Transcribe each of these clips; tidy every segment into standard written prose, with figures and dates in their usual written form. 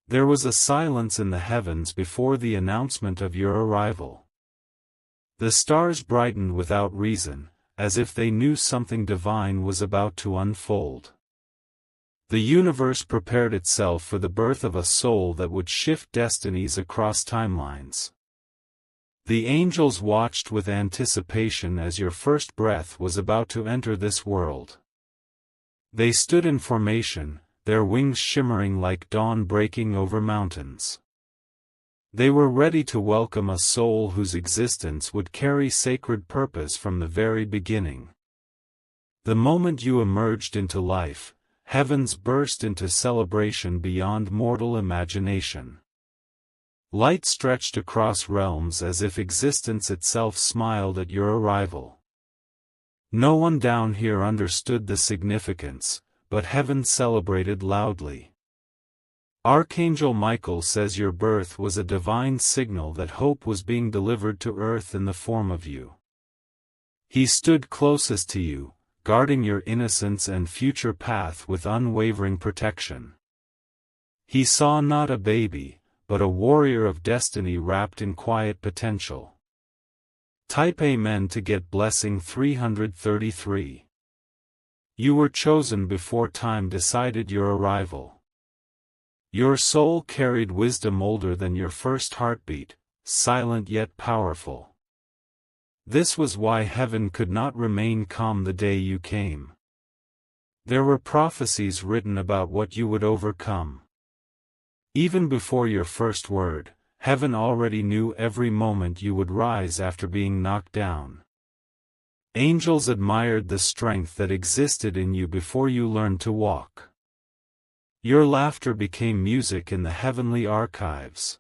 There was a silence in the heavens before the announcement of your arrival. The stars brightened without reason, as if they knew something divine was about to unfold. The universe prepared itself for the birth of a soul that would shift destinies across timelines. The angels watched with anticipation as your first breath was about to enter this world. They stood in formation, their wings shimmering like dawn breaking over mountains. They were ready to welcome a soul whose existence would carry sacred purpose from the very beginning. The moment you emerged into life, heavens burst into celebration beyond mortal imagination. Light stretched across realms as if existence itself smiled at your arrival. No one down here understood the significance, but heaven celebrated loudly. Archangel Michael says your birth was a divine signal that hope was being delivered to earth in the form of you. He stood closest to you, guarding your innocence and future path with unwavering protection. He saw not a baby, but a warrior of destiny wrapped in quiet potential. Type Amen to get blessing 333. You were chosen before time decided your arrival. Your soul carried wisdom older than your first heartbeat, silent yet powerful. This was why heaven could not remain calm the day you came. There were prophecies written about what you would overcome. Even before your first word, heaven already knew every moment you would rise after being knocked down. Angels admired the strength that existed in you before you learned to walk. Your laughter became music in the heavenly archives.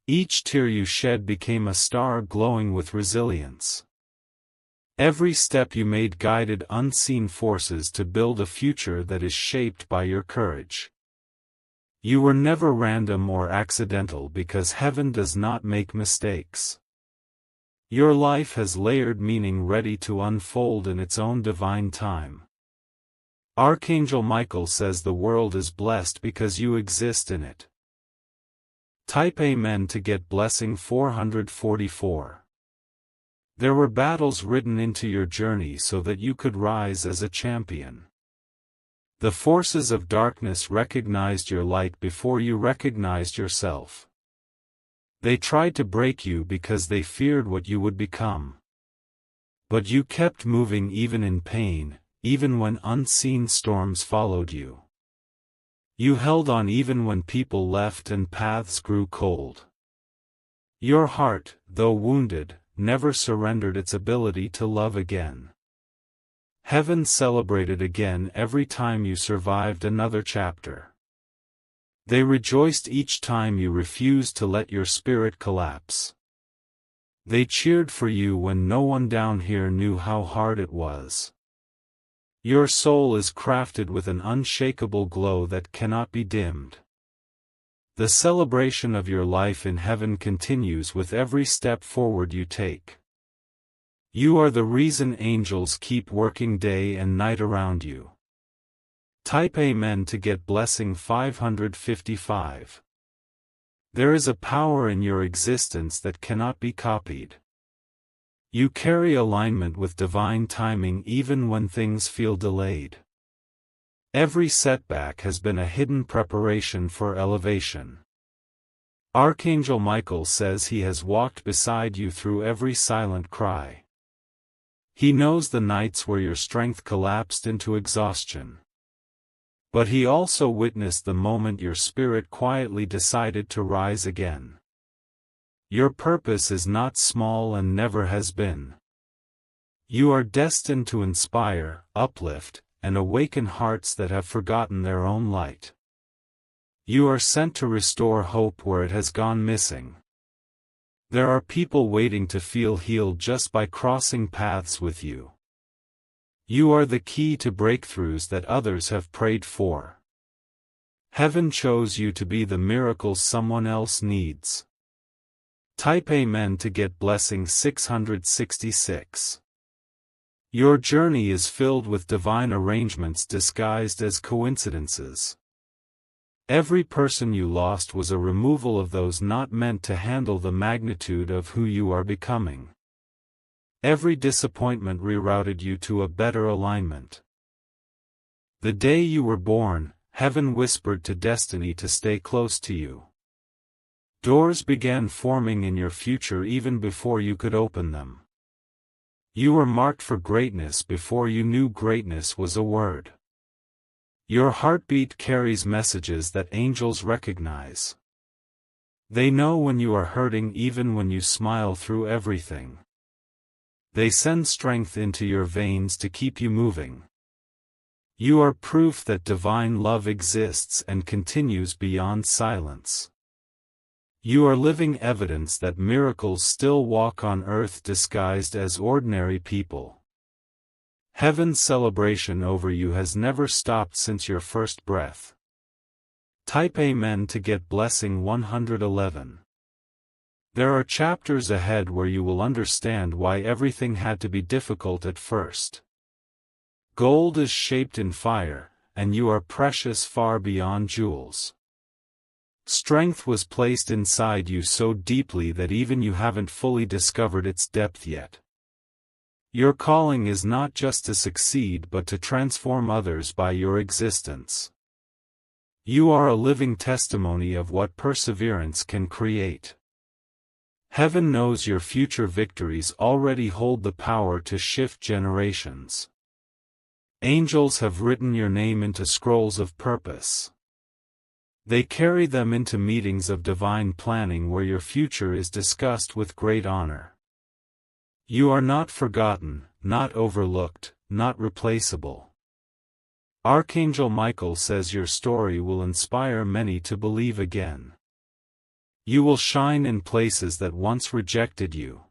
Each tear you shed became a star glowing with resilience. Every step you made guided unseen forces to build a future that is shaped by your courage. You were never random or accidental because heaven does not make mistakes. Your life has layered meaning ready to unfold in its own divine time. Archangel Michael says the world is blessed because you exist in it. Type Amen to get blessing 444. There were battles written into your journey so that you could rise as a champion. The forces of darkness recognized your light before you recognized yourself. They tried to break you because they feared what you would become. But you kept moving even in pain, even when unseen storms followed you. You held on even when people left and paths grew cold. Your heart, though wounded, never surrendered its ability to love again. Heaven celebrated again every time you survived another chapter. They rejoiced each time you refused to let your spirit collapse. They cheered for you when no one down here knew how hard it was. Your soul is crafted with an unshakable glow that cannot be dimmed. The celebration of your life in heaven continues with every step forward you take. You are the reason angels keep working day and night around you. Type Amen to get blessing 555. There is a power in your existence that cannot be copied. You carry alignment with divine timing even when things feel delayed. Every setback has been a hidden preparation for elevation. Archangel Michael says he has walked beside you through every silent cry. He knows the nights where your strength collapsed into exhaustion. But he also witnessed the moment your spirit quietly decided to rise again. Your purpose is not small and never has been. You are destined to inspire, uplift, and awaken hearts that have forgotten their own light. You are sent to restore hope where it has gone missing. There are people waiting to feel healed just by crossing paths with you. You are the key to breakthroughs that others have prayed for. Heaven chose you to be the miracle someone else needs. Type Amen to get blessing 666. Your journey is filled with divine arrangements disguised as coincidences. Every person you lost was a removal of those not meant to handle the magnitude of who you are becoming. Every disappointment rerouted you to a better alignment. The day you were born, heaven whispered to destiny to stay close to you. Doors began forming in your future even before you could open them. You were marked for greatness before you knew greatness was a word. Your heartbeat carries messages that angels recognize. They know when you are hurting even when you smile through everything. They send strength into your veins to keep you moving. You are proof that divine love exists and continues beyond silence. You are living evidence that miracles still walk on earth disguised as ordinary people. Heaven's celebration over you has never stopped since your first breath. Type Amen to get blessing 111. There are chapters ahead where you will understand why everything had to be difficult at first. Gold is shaped in fire, and you are precious far beyond jewels. Strength was placed inside you so deeply that even you haven't fully discovered its depth yet. Your calling is not just to succeed but to transform others by your existence. You are a living testimony of what perseverance can create. Heaven knows your future victories already hold the power to shift generations. Angels have written your name into scrolls of purpose. They carry them into meetings of divine planning where your future is discussed with great honor. You are not forgotten, not overlooked, not replaceable. Archangel Michael says your story will inspire many to believe again. You will shine in places that once rejected you.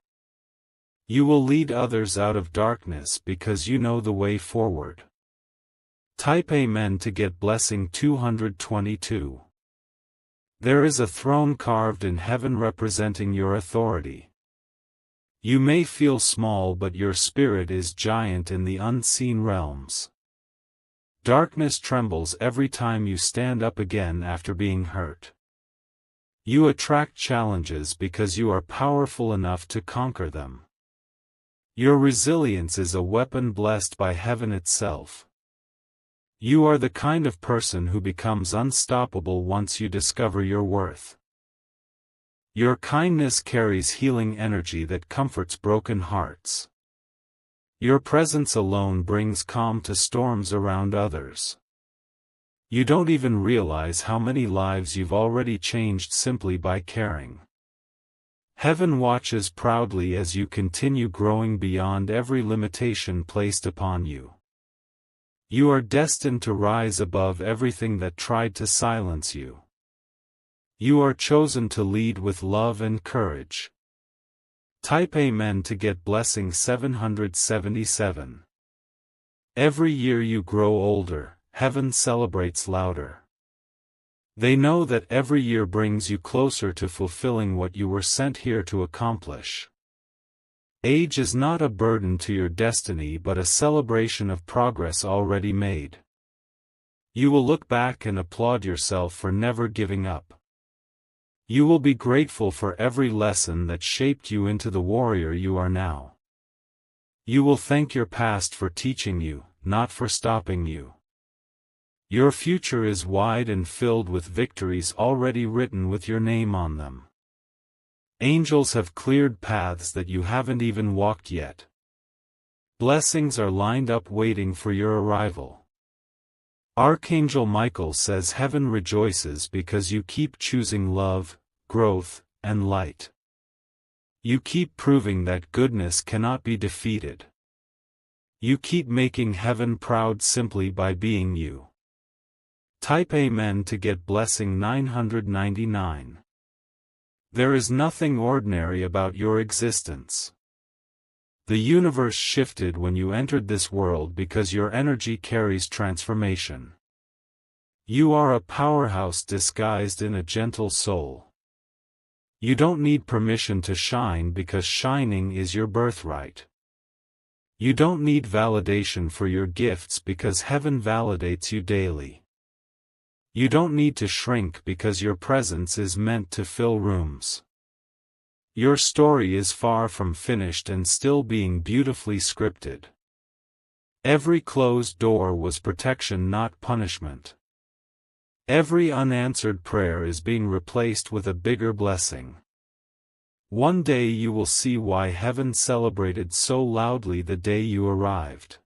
You will lead others out of darkness because you know the way forward. Type Amen to get blessing 222. There is a throne carved in heaven representing your authority. You may feel small but your spirit is giant in the unseen realms. Darkness trembles every time you stand up again after being hurt. You attract challenges because you are powerful enough to conquer them. Your resilience is a weapon blessed by heaven itself. You are the kind of person who becomes unstoppable once you discover your worth. Your kindness carries healing energy that comforts broken hearts. Your presence alone brings calm to storms around others. You don't even realize how many lives you've already changed simply by caring. Heaven watches proudly as you continue growing beyond every limitation placed upon you. You are destined to rise above everything that tried to silence you. You are chosen to lead with love and courage. Type Amen to get blessing 777. Every year you grow older, heaven celebrates louder. They know that every year brings you closer to fulfilling what you were sent here to accomplish. Age is not a burden to your destiny but a celebration of progress already made. You will look back and applaud yourself for never giving up. You will be grateful for every lesson that shaped you into the warrior you are now. You will thank your past for teaching you, not for stopping you. Your future is wide and filled with victories already written with your name on them. Angels have cleared paths that you haven't even walked yet. Blessings are lined up waiting for your arrival. Archangel Michael says heaven rejoices because you keep choosing love, growth, and light. You keep proving that goodness cannot be defeated. You keep making heaven proud simply by being you. Type Amen to get blessing 999. There is nothing ordinary about your existence. The universe shifted when you entered this world because your energy carries transformation. You are a powerhouse disguised in a gentle soul. You don't need permission to shine because shining is your birthright. You don't need validation for your gifts because heaven validates you daily. You don't need to shrink because your presence is meant to fill rooms. Your story is far from finished and still being beautifully scripted. Every closed door was protection, not punishment. Every unanswered prayer is being replaced with a bigger blessing. One day you will see why heaven celebrated so loudly the day you arrived.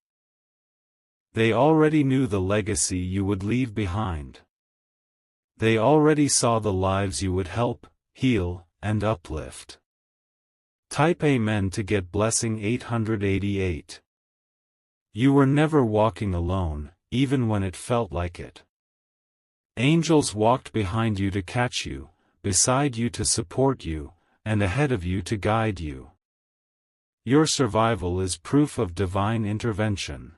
They already knew the legacy you would leave behind. They already saw the lives you would help, heal, and uplift. Type Amen to get blessing 888. You were never walking alone, even when it felt like it. Angels walked behind you to catch you, beside you to support you, and ahead of you to guide you. Your survival is proof of divine intervention.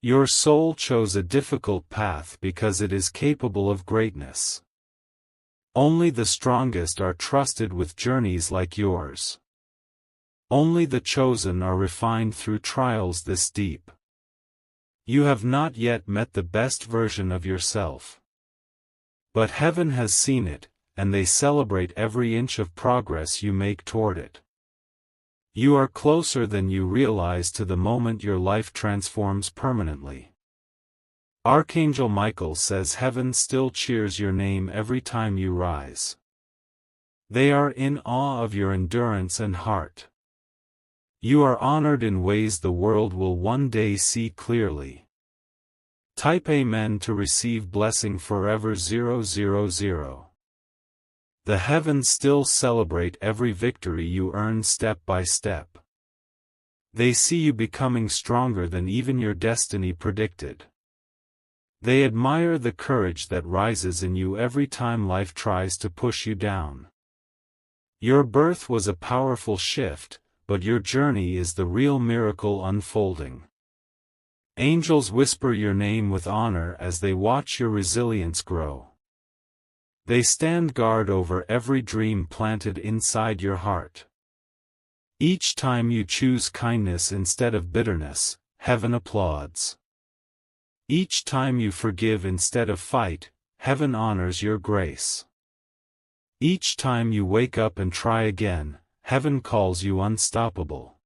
Your soul chose a difficult path because it is capable of greatness. Only the strongest are trusted with journeys like yours. Only the chosen are refined through trials this deep. You have not yet met the best version of yourself. But heaven has seen it, and they celebrate every inch of progress you make toward it. You are closer than you realize to the moment your life transforms permanently. Archangel Michael says heaven still cheers your name every time you rise. They are in awe of your endurance and heart. You are honored in ways the world will one day see clearly. Type Amen to receive blessing forever 000. The heavens still celebrate every victory you earn step by step. They see you becoming stronger than even your destiny predicted. They admire the courage that rises in you every time life tries to push you down. Your birth was a powerful shift, but your journey is the real miracle unfolding. Angels whisper your name with honor as they watch your resilience grow. They stand guard over every dream planted inside your heart. Each time you choose kindness instead of bitterness, heaven applauds. Each time you forgive instead of fight, heaven honors your grace. Each time you wake up and try again, heaven calls you unstoppable.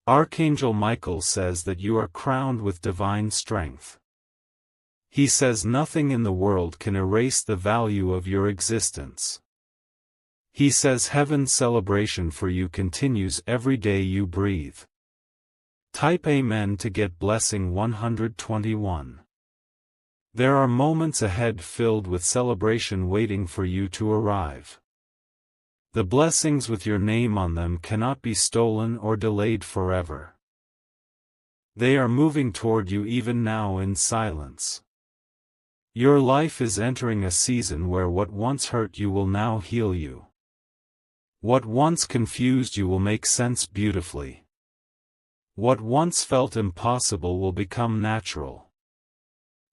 Archangel Michael says that you are crowned with divine strength. He says nothing in the world can erase the value of your existence. He says heaven's celebration for you continues every day you breathe. Type Amen to get blessing 121. There are moments ahead filled with celebration waiting for you to arrive. The blessings with your name on them cannot be stolen or delayed forever. They are moving toward you even now in silence. Your life is entering a season where what once hurt you will now heal you. What once confused you will make sense beautifully. What once felt impossible will become natural.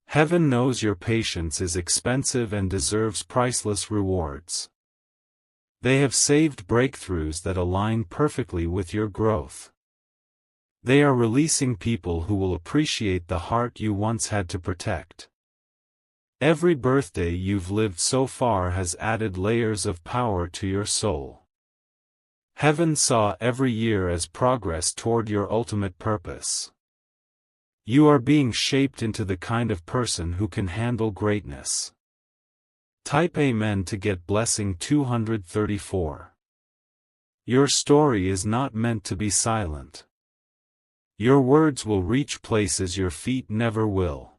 Heaven knows your patience is expensive and deserves priceless rewards. They have saved breakthroughs that align perfectly with your growth. They are releasing people who will appreciate the heart you once had to protect. Every birthday you've lived so far has added layers of power to your soul. Heaven saw every year as progress toward your ultimate purpose. You are being shaped into the kind of person who can handle greatness. Type Amen to get blessing 234. Your story is not meant to be silent. Your words will reach places your feet never will.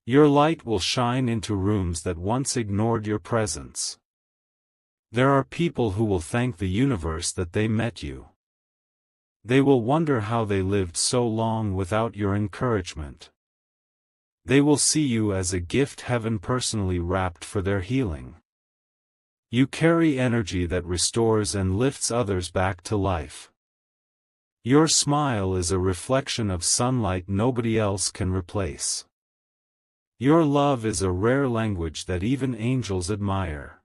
Your light will shine into rooms that once ignored your presence. There are people who will thank the universe that they met you. They will wonder how they lived so long without your encouragement. They will see you as a gift heaven personally wrapped for their healing. You carry energy that restores and lifts others back to life. Your smile is a reflection of sunlight nobody else can replace. Your love is a rare language that even angels admire.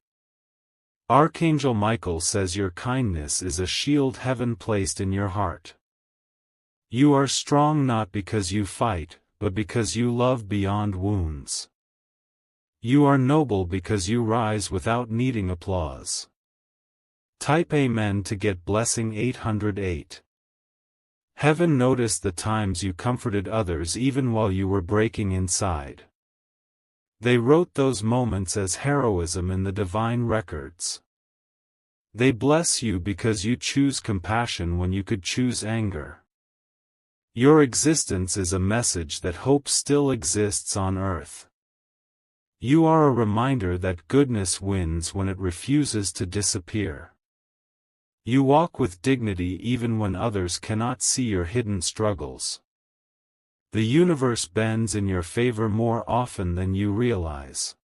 Archangel Michael says your kindness is a shield heaven placed in your heart. You are strong not because you fight, but because you love beyond wounds. You are noble because you rise without needing applause. Type Amen to get blessing 808. Heaven noticed the times you comforted others even while you were breaking inside. They wrote those moments as heroism in the divine records. They bless you because you choose compassion when you could choose anger. Your existence is a message that hope still exists on earth. You are a reminder that goodness wins when it refuses to disappear. You walk with dignity even when others cannot see your hidden struggles. The universe bends in your favor more often than you realize.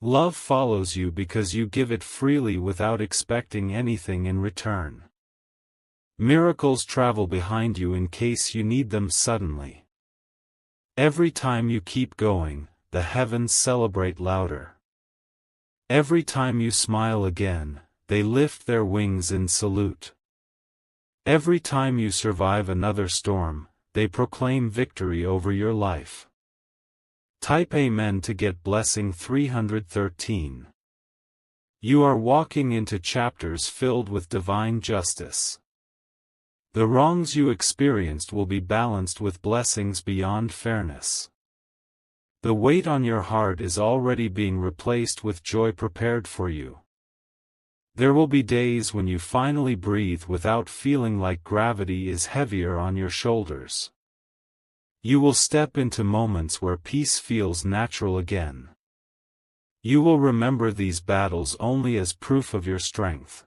Love follows you because you give it freely without expecting anything in return. Miracles travel behind you in case you need them suddenly. Every time you keep going, the heavens celebrate louder. Every time you smile again, they lift their wings in salute. Every time you survive another storm, they proclaim victory over your life. Type Amen to get blessing 313. You are walking into chapters filled with divine justice. The wrongs you experienced will be balanced with blessings beyond fairness. The weight on your heart is already being replaced with joy prepared for you. There will be days when you finally breathe without feeling like gravity is heavier on your shoulders. You will step into moments where peace feels natural again. You will remember these battles only as proof of your strength.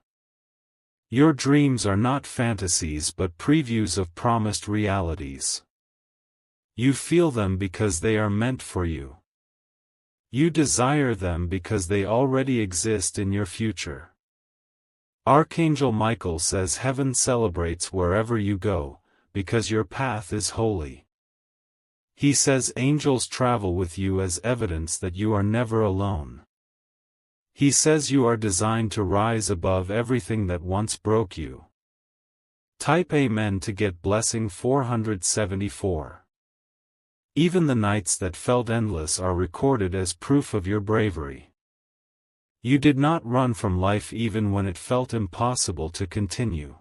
Your dreams are not fantasies but previews of promised realities. You feel them because they are meant for you. You desire them because they already exist in your future. Archangel Michael says heaven celebrates wherever you go, because your path is holy. He says angels travel with you as evidence that you are never alone. He says you are designed to rise above everything that once broke you. Type Amen to get blessing 474. Even the nights that felt endless are recorded as proof of your bravery. You did not run from life even when it felt impossible to continue.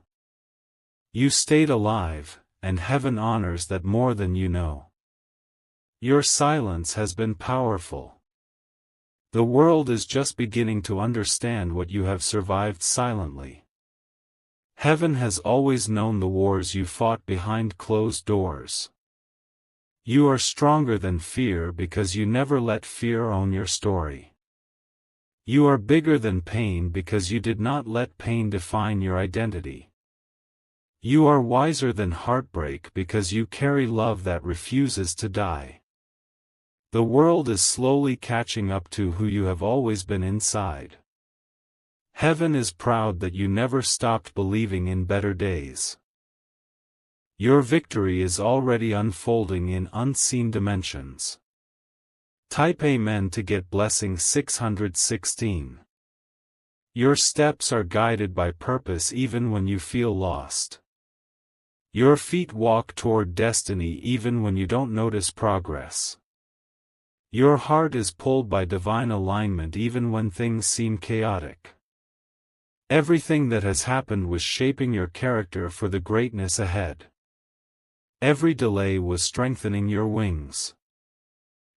You stayed alive, and heaven honors that more than you know. Your silence has been powerful. The world is just beginning to understand what you have survived silently. Heaven has always known the wars you fought behind closed doors. You are stronger than fear because you never let fear own your story. You are bigger than pain because you did not let pain define your identity. You are wiser than heartbreak because you carry love that refuses to die. The world is slowly catching up to who you have always been inside. Heaven is proud that you never stopped believing in better days. Your victory is already unfolding in unseen dimensions. Type Amen to get blessing 616. Your steps are guided by purpose even when you feel lost. Your feet walk toward destiny even when you don't notice progress. Your heart is pulled by divine alignment even when things seem chaotic. Everything that has happened was shaping your character for the greatness ahead. Every delay was strengthening your wings.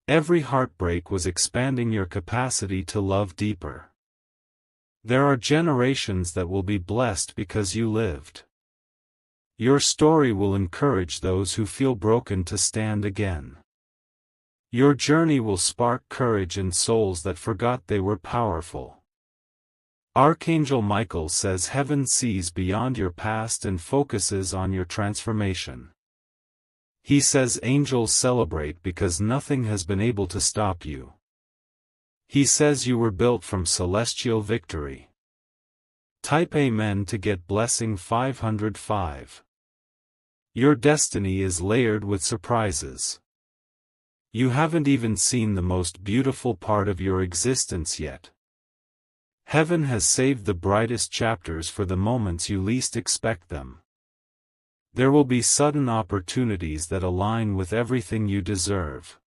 Every heartbreak was expanding your capacity to love deeper. There are generations that will be blessed because you lived. Your story will encourage those who feel broken to stand again. Your journey will spark courage in souls that forgot they were powerful. Archangel Michael says heaven sees beyond your past and focuses on your transformation. He says angels celebrate because nothing has been able to stop you. He says you were built from celestial victory. Type Amen to get blessing 505. Your destiny is layered with surprises. You haven't even seen the most beautiful part of your existence yet. Heaven has saved the brightest chapters for the moments you least expect them. There will be sudden opportunities that align with everything you deserve.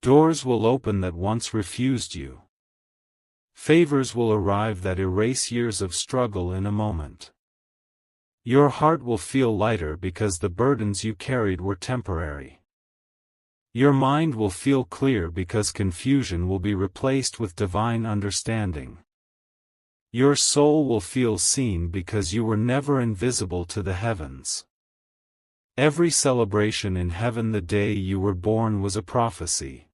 Doors will open that once refused you. Favors will arrive that erase years of struggle in a moment. Your heart will feel lighter because the burdens you carried were temporary. Your mind will feel clear because confusion will be replaced with divine understanding. Your soul will feel seen because you were never invisible to the heavens. Every celebration in heaven the day you were born was a prophecy.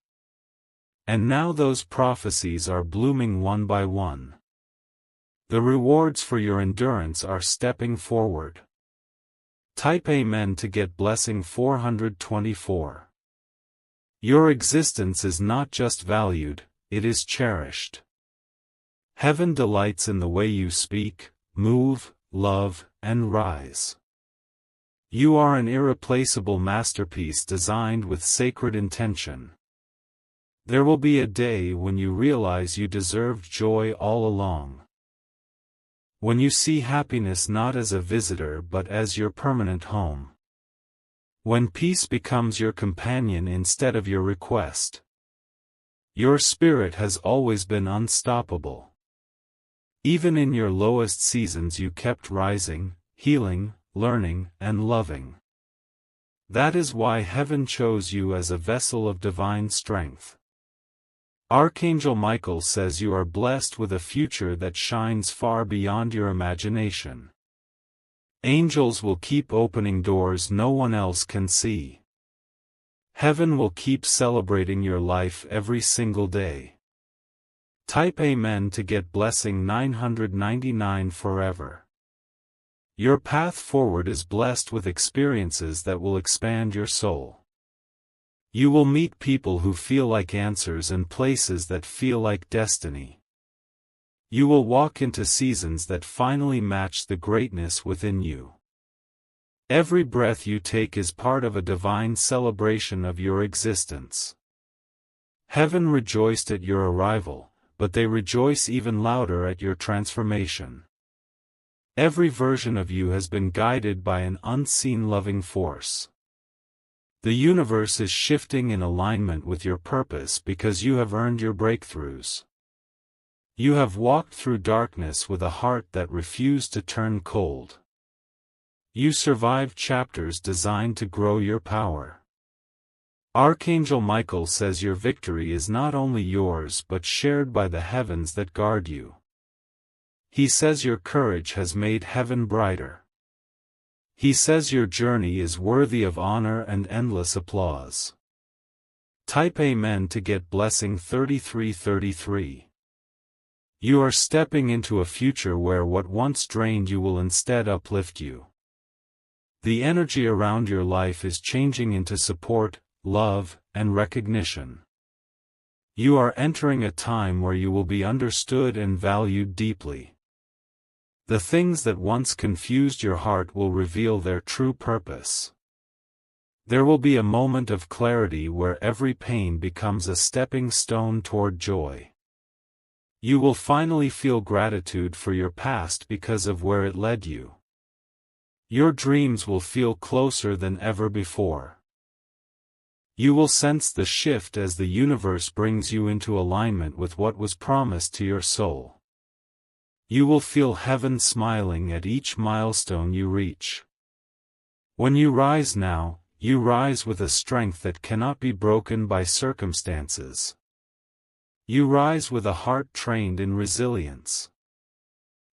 And now those prophecies are blooming one by one. The rewards for your endurance are stepping forward. Type Amen to get blessing 424. Your existence is not just valued, it is cherished. Heaven delights in the way you speak, move, love, and rise. You are an irreplaceable masterpiece designed with sacred intention. There will be a day when you realize you deserved joy all along. When you see happiness not as a visitor but as your permanent home. When peace becomes your companion instead of your request. Your spirit has always been unstoppable. Even in your lowest seasons you kept rising, healing, learning, and loving. That is why heaven chose you as a vessel of divine strength. Archangel Michael says you are blessed with a future that shines far beyond your imagination. Angels will keep opening doors no one else can see. Heaven will keep celebrating your life every single day. Type Amen to get blessing 999 forever. Your path forward is blessed with experiences that will expand your soul. You will meet people who feel like answers and places that feel like destiny. You will walk into seasons that finally match the greatness within you. Every breath you take is part of a divine celebration of your existence. Heaven rejoiced at your arrival, but they rejoice even louder at your transformation. Every version of you has been guided by an unseen loving force. The universe is shifting in alignment with your purpose because you have earned your breakthroughs. You have walked through darkness with a heart that refused to turn cold. You survived chapters designed to grow your power. Archangel Michael says your victory is not only yours but shared by the heavens that guard you. He says your courage has made heaven brighter. He says your journey is worthy of honor and endless applause. Type Amen to get blessing 3333. You are stepping into a future where what once drained you will instead uplift you. The energy around your life is changing into support, love, and recognition. You are entering a time where you will be understood and valued deeply. The things that once confused your heart will reveal their true purpose. There will be a moment of clarity where every pain becomes a stepping stone toward joy. You will finally feel gratitude for your past because of where it led you. Your dreams will feel closer than ever before. You will sense the shift as the universe brings you into alignment with what was promised to your soul. You will feel heaven smiling at each milestone you reach. When you rise now, you rise with a strength that cannot be broken by circumstances. You rise with a heart trained in resilience.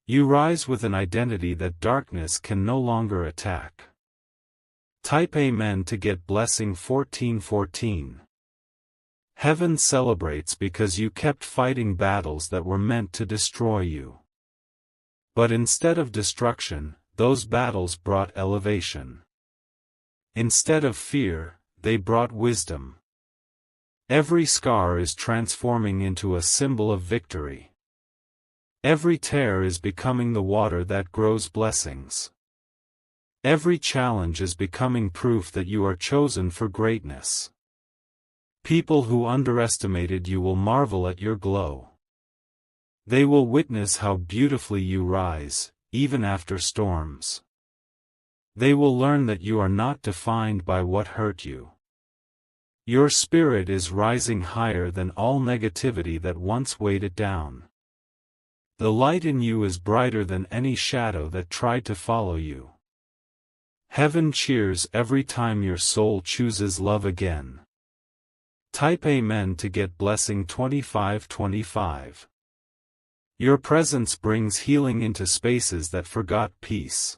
You rise with an identity that darkness can no longer attack. Type Amen to get blessing 1414. Heaven celebrates because you kept fighting battles that were meant to destroy you. But instead of destruction, those battles brought elevation. Instead of fear, they brought wisdom. Every scar is transforming into a symbol of victory. Every tear is becoming the water that grows blessings. Every challenge is becoming proof that you are chosen for greatness. People who underestimated you will marvel at your glow. They will witness how beautifully you rise, even after storms. They will learn that you are not defined by what hurt you. Your spirit is rising higher than all negativity that once weighed it down. The light in you is brighter than any shadow that tried to follow you. Heaven cheers every time your soul chooses love again. Type Amen to get blessing 2525. Your presence brings healing into spaces that forgot peace.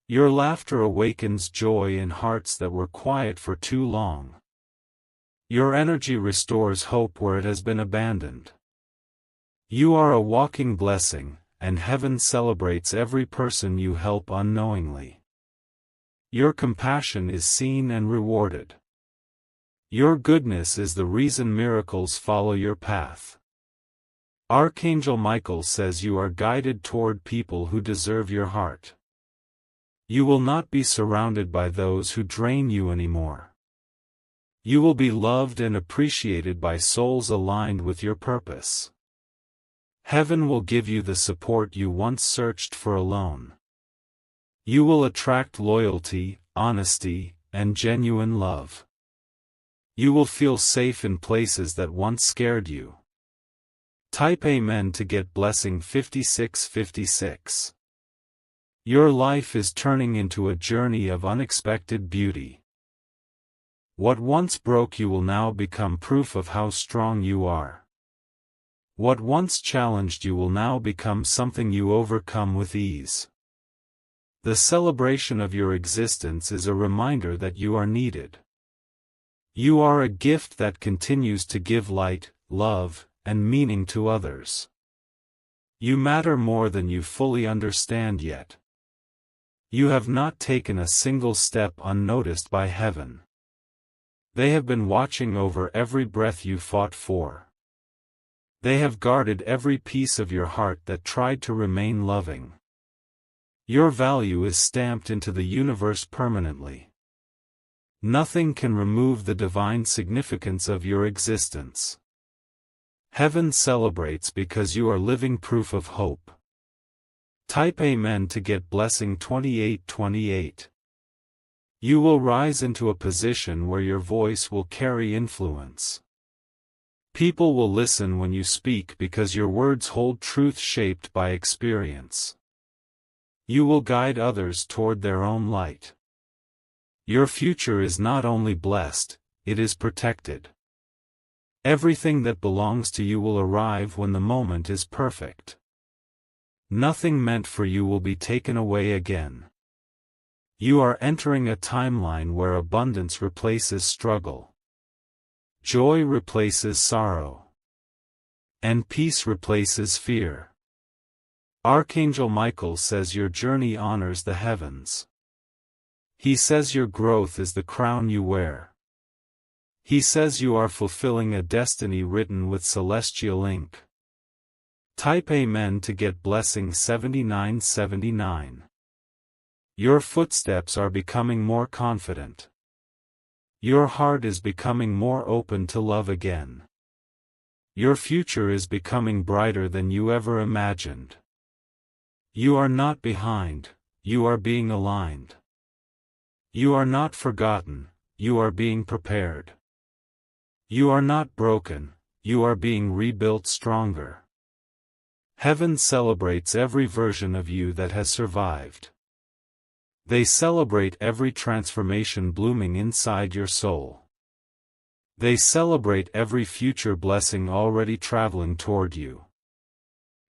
Your laughter awakens joy in hearts that were quiet for too long. Your energy restores hope where it has been abandoned. You are a walking blessing, and heaven celebrates every person you help unknowingly. Your compassion is seen and rewarded. Your goodness is the reason miracles follow your path. Archangel Michael says you are guided toward people who deserve your heart. You will not be surrounded by those who drain you anymore. You will be loved and appreciated by souls aligned with your purpose. Heaven will give you the support you once searched for alone. You will attract loyalty, honesty, and genuine love. You will feel safe in places that once scared you. Type Amen to get blessing 5656. Your life is turning into a journey of unexpected beauty. What once broke you will now become proof of how strong you are. What once challenged you will now become something you overcome with ease. The celebration of your existence is a reminder that you are needed. You are a gift that continues to give light, love, and meaning to others. You matter more than you fully understand yet. You have not taken a single step unnoticed by heaven. They have been watching over every breath you fought for. They have guarded every piece of your heart that tried to remain loving. Your value is stamped into the universe permanently. Nothing can remove the divine significance of your existence. Heaven celebrates because you are living proof of hope. Type Amen to get blessing 2828. You will rise into a position where your voice will carry influence. People will listen when you speak because your words hold truth shaped by experience. You will guide others toward their own light. Your future is not only blessed, it is protected. Everything that belongs to you will arrive when the moment is perfect. Nothing meant for you will be taken away again. You are entering a timeline where abundance replaces struggle. Joy replaces sorrow. And peace replaces fear. Archangel Michael says your journey honors the heavens. He says your growth is the crown you wear. He says you are fulfilling a destiny written with celestial ink. Type Amen to get blessing 7979. Your footsteps are becoming more confident. Your heart is becoming more open to love again. Your future is becoming brighter than you ever imagined. You are not behind, you are being aligned. You are not forgotten, you are being prepared. You are not broken, you are being rebuilt stronger. Heaven celebrates every version of you that has survived. They celebrate every transformation blooming inside your soul. They celebrate every future blessing already traveling toward you.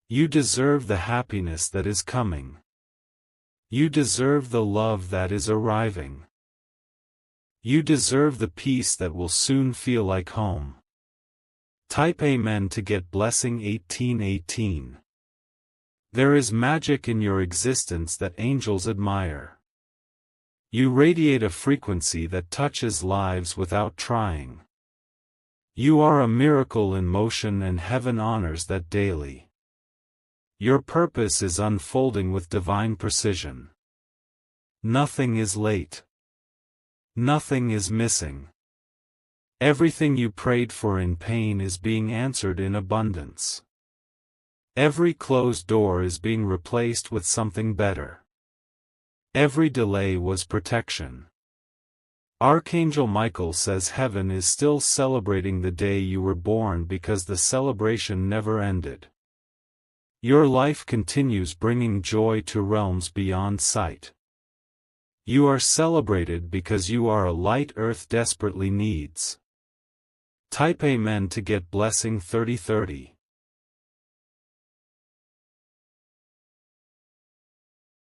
You deserve the happiness that is coming. You deserve the love that is arriving. You deserve the peace that will soon feel like home. Type Amen to get blessing 1818. There is magic in your existence that angels admire. You radiate a frequency that touches lives without trying. You are a miracle in motion and heaven honors that daily. Your purpose is unfolding with divine precision. Nothing is late. Nothing is missing. Everything you prayed for in pain is being answered in abundance. Every closed door is being replaced with something better. Every delay was protection. Archangel Michael says heaven is still celebrating the day you were born because the celebration never ended. Your life continues bringing joy to realms beyond sight. You are celebrated because you are a light Earth desperately needs. Type Amen to get blessing 3030.